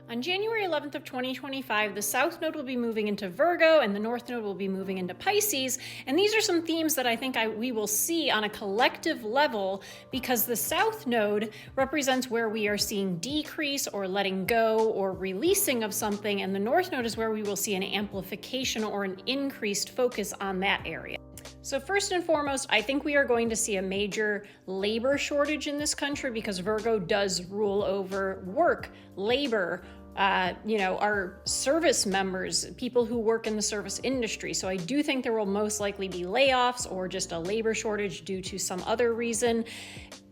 On January 11th of 2025, the South Node will be moving into Virgo and the North Node will be moving into Pisces. And these are some themes that I think we will see on a collective level because the South Node represents where we are seeing decrease or letting go or releasing of something, and the North Node is where we will see an amplification or an increased focus on that area. So first and foremost, I think we are going to see a major labor shortage in this country because Virgo does rule over work, labor, our service members, people who work in the service industry. So I do think there will most likely be layoffs or just a labor shortage due to some other reason.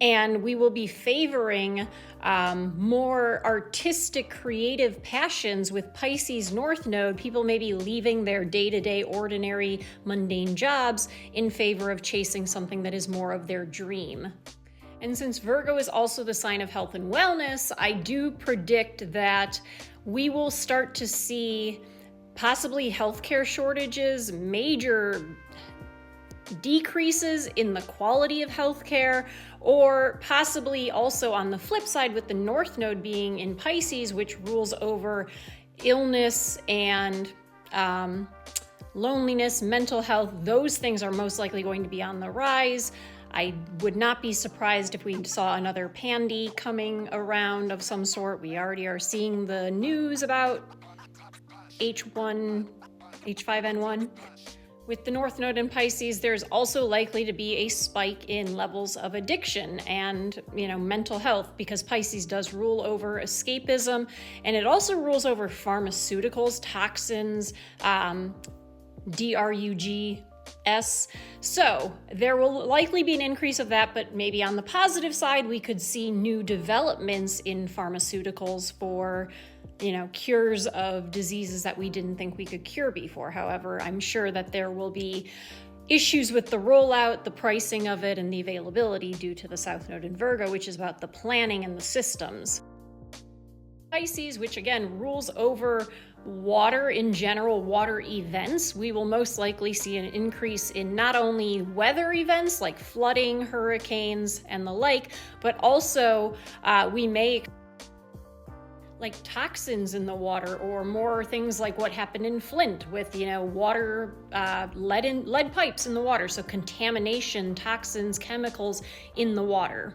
And we will be favoring more artistic, creative passions with Pisces North Node. People may be leaving their day-to-day, ordinary, mundane jobs in favor of chasing something that is more of their dream. And since Virgo is also the sign of health and wellness, I do predict that we will start to see possibly healthcare shortages, major decreases in the quality of healthcare, or possibly also on the flip side with the North Node being in Pisces, which rules over illness and loneliness, mental health. Those things are most likely going to be on the rise. I would not be surprised if we saw another pandy coming around of some sort. We already are seeing the news about H5N1. With the North Node in Pisces, there's also likely to be a spike in levels of addiction and, mental health, because Pisces does rule over escapism, and it also rules over pharmaceuticals, toxins, drugs. So there will likely be an increase of that, but maybe on the positive side, we could see new developments in pharmaceuticals for, cures of diseases that we didn't think we could cure before. However, I'm sure that there will be issues with the rollout, the pricing of it, and the availability due to the South Node in Virgo, which is about the planning and the systems. Pisces, which again rules over water in general, water events, we will most likely see an increase in not only weather events like flooding, hurricanes, and the like, but also we may like toxins in the water, or more things like what happened in Flint with, water, lead pipes in the water. So contamination, toxins, chemicals in the water.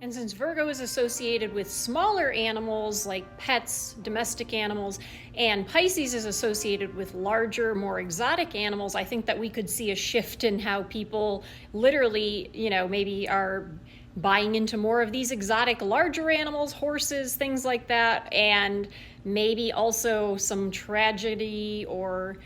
And since Virgo is associated with smaller animals like pets, domestic animals, and Pisces is associated with larger, more exotic animals, I think that we could see a shift in how people literally, maybe are buying into more of these exotic, larger animals, horses, things like that, and maybe also some tragedy, or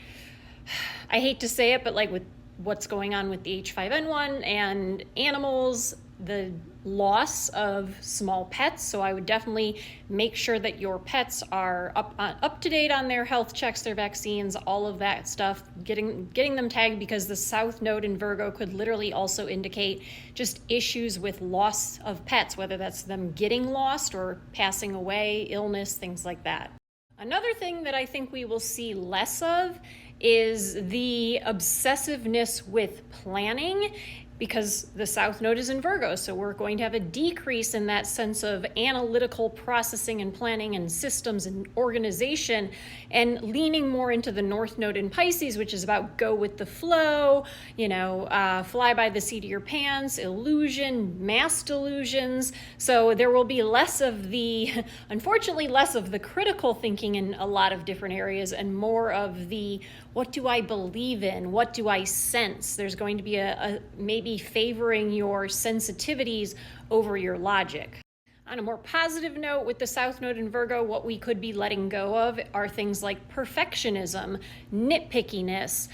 I hate to say it, but like with what's going on with the H5N1 and animals, the loss of small pets. So I would definitely make sure that your pets are up to date on their health checks, their vaccines, all of that stuff, getting them tagged, because the South Node in Virgo could literally also indicate just issues with loss of pets, whether that's them getting lost or passing away, illness, things like that. Another thing that I think we will see less of is the obsessiveness with planning, because the South Node is in Virgo, so we're going to have a decrease in that sense of analytical processing and planning and systems and organization, and leaning more into the North Node in Pisces, which is about go with the flow, fly by the seat of your pants, illusion, mass delusions. So there will be unfortunately, less of the critical thinking in a lot of different areas, and more of the what do I believe in? What do I sense? There's going to be a maybe favoring your sensitivities over your logic. On a more positive note, with the South Node in Virgo, what we could be letting go of are things like perfectionism, nitpickiness,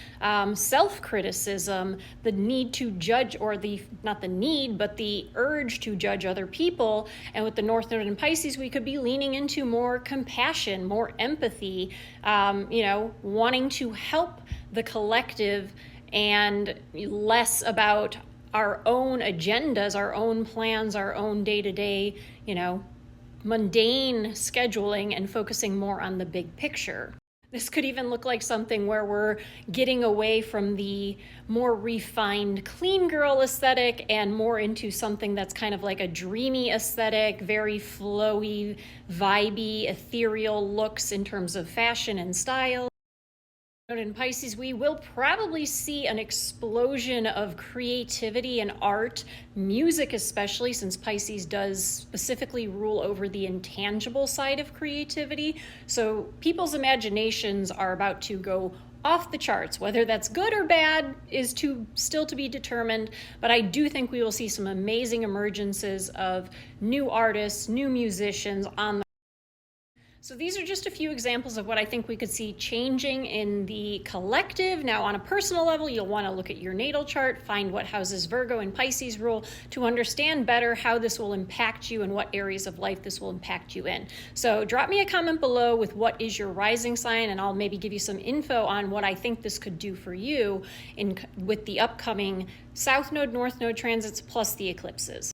self-criticism, the need to judge, or not the need, but the urge to judge other people. And with the North Node in Pisces, we could be leaning into more compassion, more empathy, wanting to help the collective, and less about our own agendas, our own plans, our own day-to-day, mundane scheduling, and focusing more on the big picture. This could even look like something where we're getting away from the more refined clean girl aesthetic and more into something that's kind of like a dreamy aesthetic, very flowy, vibey, ethereal looks in terms of fashion and style. In Pisces, we will probably see an explosion of creativity and art, music especially, since Pisces does specifically rule over the intangible side of creativity. So people's imaginations are about to go off the charts. Whether that's good or bad is still to be determined, but I do think we will see some amazing emergences of new artists, new musicians on the So these are just a few examples of what I think we could see changing in the collective. Now, on a personal level, you'll want to look at your natal chart, find what houses Virgo and Pisces rule to understand better how this will impact you and what areas of life this will impact you in. So drop me a comment below with what is your rising sign, and I'll maybe give you some info on what I think this could do for you with the upcoming South Node, North Node transits plus the eclipses.